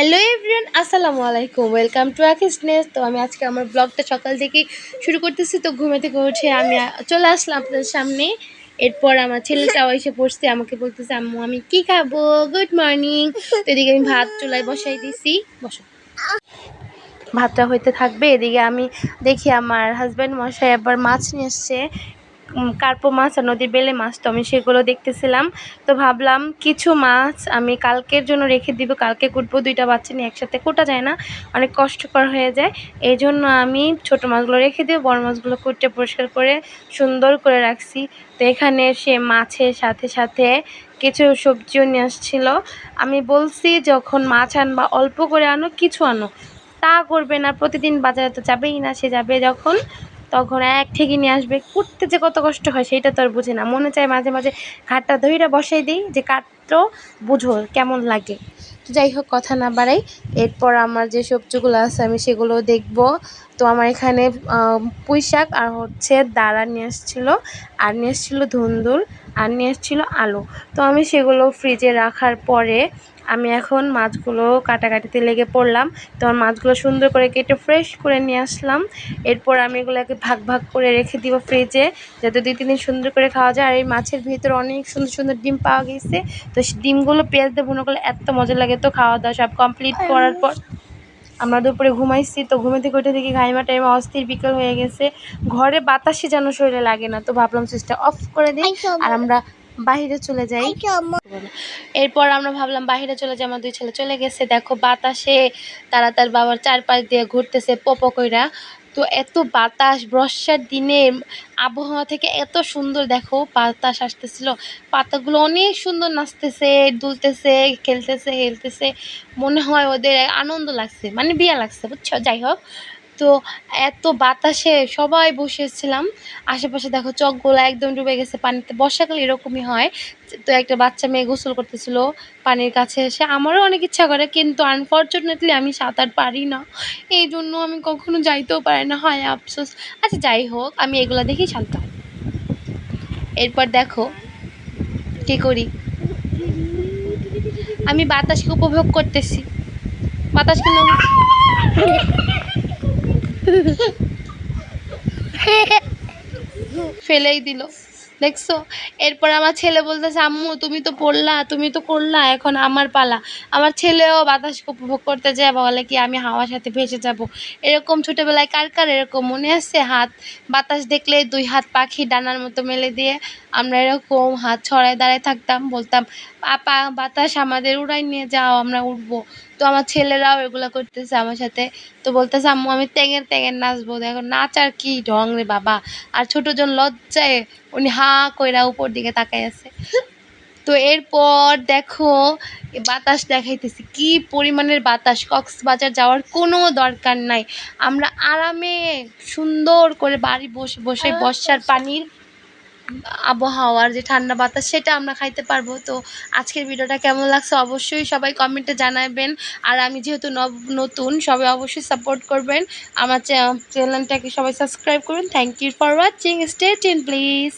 Hello everyone, আসসালামু আলাইকুম। Welcome to আকিসনেস। তো আমি আজকে আমার ব্লগটা সকাল থেকেই শুরু করতেছি। তো ঘুমে থেকে উঠে আমি চলে আসলাম আপনাদের সামনে। এরপর আমার ছেলেটাও এসে পড়ছে, আমাকে বলতেছে আম্মু আমি কি খাবো, গুড মর্নিং। তো এদিকে আমি ভাত চুলায় বসাই দিছি, বসো। ভাতটা হইতে থাকবে, এদিকে আমি দেখি আমার হাজব্যান্ড মশাই আবার মাছ নিয়ে এসছে, কার্পো মাছ আর নদীর বেলে মাছ। তো আমি সেগুলো দেখতেছিলাম। তো ভাবলাম কিছু মাছ আমি কালকের জন্য রেখে দিব, কালকে কুটবো। দুইটা বাচ্চা নিয়ে একসাথে কোটা যায় না, অনেক কষ্টকর হয়ে যায়। এই জন্য আমি ছোটো মাছগুলো রেখে দিব, বড় মাছগুলো কুটে পরিষ্কার করে সুন্দর করে রাখছি। তো এখানে সে মাছের সাথে সাথে কিছু সবজিও নিয়ে আসছিল। আমি বলছি যখন মাছ আনবা অল্প করে আনো, কিছু আনো, তা করবে না। প্রতিদিন বাজারে তো যাবেই না, সে যাবে যখন তখন এক ঠিকই নিয়ে আসবে। কুটতে যে কত কষ্ট হয় সেটা তো আর বুঝে না। মনে চায় মাঝে মাঝে ঘাটটা ধইরা বসাই দিই যে কাটতো, বুঝো কেমন লাগে। তো যাই হোক, কথা না বাড়াই, এরপর আমার যে সবজিগুলো আছে আমি সেগুলো দেখব। তো আমার এখানে পুঁই শাক আর হচ্ছে দাঁড়া নিয়ে এসেছিলো, আর নিয়ে এসেছিলো ধুন্দুল, আর নিয়ে এসেছিলো আলু। তো আমি সেগুলো ফ্রিজে রাখার পরে আমি এখন মাছগুলো কাটাকাটিতে লেগে পড়লাম। তো আমার মাছগুলো সুন্দর করে কেটে ফ্রেশ করে নিয়ে আসলাম। এরপর আমি এগুলোকে ভাগ ভাগ করে রেখে দিব ফ্রিজে, যাতে 2-3 দিন সুন্দর করে খাওয়া যায়। আর এই মাছের ভিতরে অনেক সুন্দর সুন্দর ডিম পাওয়া গেছে। তো সেই ডিমগুলো পেঁয়াজ দিয়ে ভুনা করলে এত মজা লাগে। তো খাওয়া দাওয়া সব কমপ্লিট করার পর আমরা দুপুরে ঘুমাইছি। তো ঘুমে থেকে উঠে দেখি ঘাইমা টাইমে অস্থির বিকেল হয়ে গেছে, ঘরে বাতাসই যেন শরীরে লাগে না। তো ভাবলাম সুইচটা অফ করে দিই আর আমরা বাহিরে চলে যাই। এরপর আমরা ভাবলাম বাহিরে চলে যাই, আমার 2 ছেলে চলে গেছে। দেখো বাতাসে তারা তার বাবার চারপাশ দিয়ে ঘুরতেছে পোপো কইরা। তো এত বাতাস, বর্ষার দিনে আবহাওয়া থেকে এত সুন্দর, দেখো বাতাস আসতেছিল, পাতাগুলো অনেক সুন্দর নাচতেছে, দুলতেছে, খেলতেছে, হেলতেছে। মনে হয় ওদের আনন্দ লাগছে, মানে বিয়া লাগছে, বুঝছো। যাই হোক, তো এত বাতাসে সবাই বসেছিলাম। আশেপাশে দেখো চকগুলো একদম ডুবে গেছে পানিতে, বর্ষাকালে এরকমই হয়। তো একটা বাচ্চা মেয়ে গোসল করতেছিল পানির কাছে এসে। আমারও অনেক ইচ্ছা করে, কিন্তু আনফর্চুনেটলি আমি সাঁতার পারি না, এই জন্য আমি কখনো যাইতেও পারি না, হয় আফসোস। আচ্ছা যাই হোক, আমি এগুলো দেখেই শান্ত হই। এরপর দেখো কী করি, আমি বাতাসকে উপভোগ করতেছি। বাতাস কিন্তু ফেলেই দিল, দেখছো। এরপর আমার ছেলে বলতেছে আম্মু তুমি তো পড়লা, তুমি তো করলা, এখন আমার পালা। আমার ছেলেও বাতাসকে উপভোগ করতে যায়, বলে কি আমি হাওয়ার সাথে ভেসে যাব। এরকম ছোটোবেলায় কার কার এরকম মনে আছে, হাত বাতাস দেখলে 2 হাত পাখি ডানার মতো মেলে দিয়ে আমরা এরকম হাত ছড়ায় দাঁড়ায় থাকতাম, বলতাম আপা বাতাস আমাদের উড়াই নিয়ে যাও, আমরা উঠবো। তো আমার ছেলেরাও এগুলো করতেছে আমার সাথে। তো বলতেছে আম্মু আমি ট্যাঙের ট্যাঙের নাচবো। দেখো নাচ আর কি ঢং রে বাবা। আর ছোটোজন লজ্জায় উনি হাঁ কইরা উপর দিকে তাকাই আছে। তো এরপর দেখো বাতাস দেখাইতেছি, কি পরিমাণের বাতাস। কক্সবাজার যাওয়ার কোনো দরকার নাই, আমরা আরামে সুন্দর করে বাড়ি বসে বসে বর্ষার পানির আবহাওয়ার যে ঠান্ডা বাতাস সেটা আমরা খাইতে পারবো। তো আজকের ভিডিওটা কেমন লাগছে অবশ্যই সবাই কমেন্টে জানাবেন। আর আমি যেহেতু নতুন, সবাই অবশ্যই সাপোর্ট করবেন, আমার চ্যানেলটাকে সবাই সাবস্ক্রাইব করুন। Thank you for watching, stay tuned please.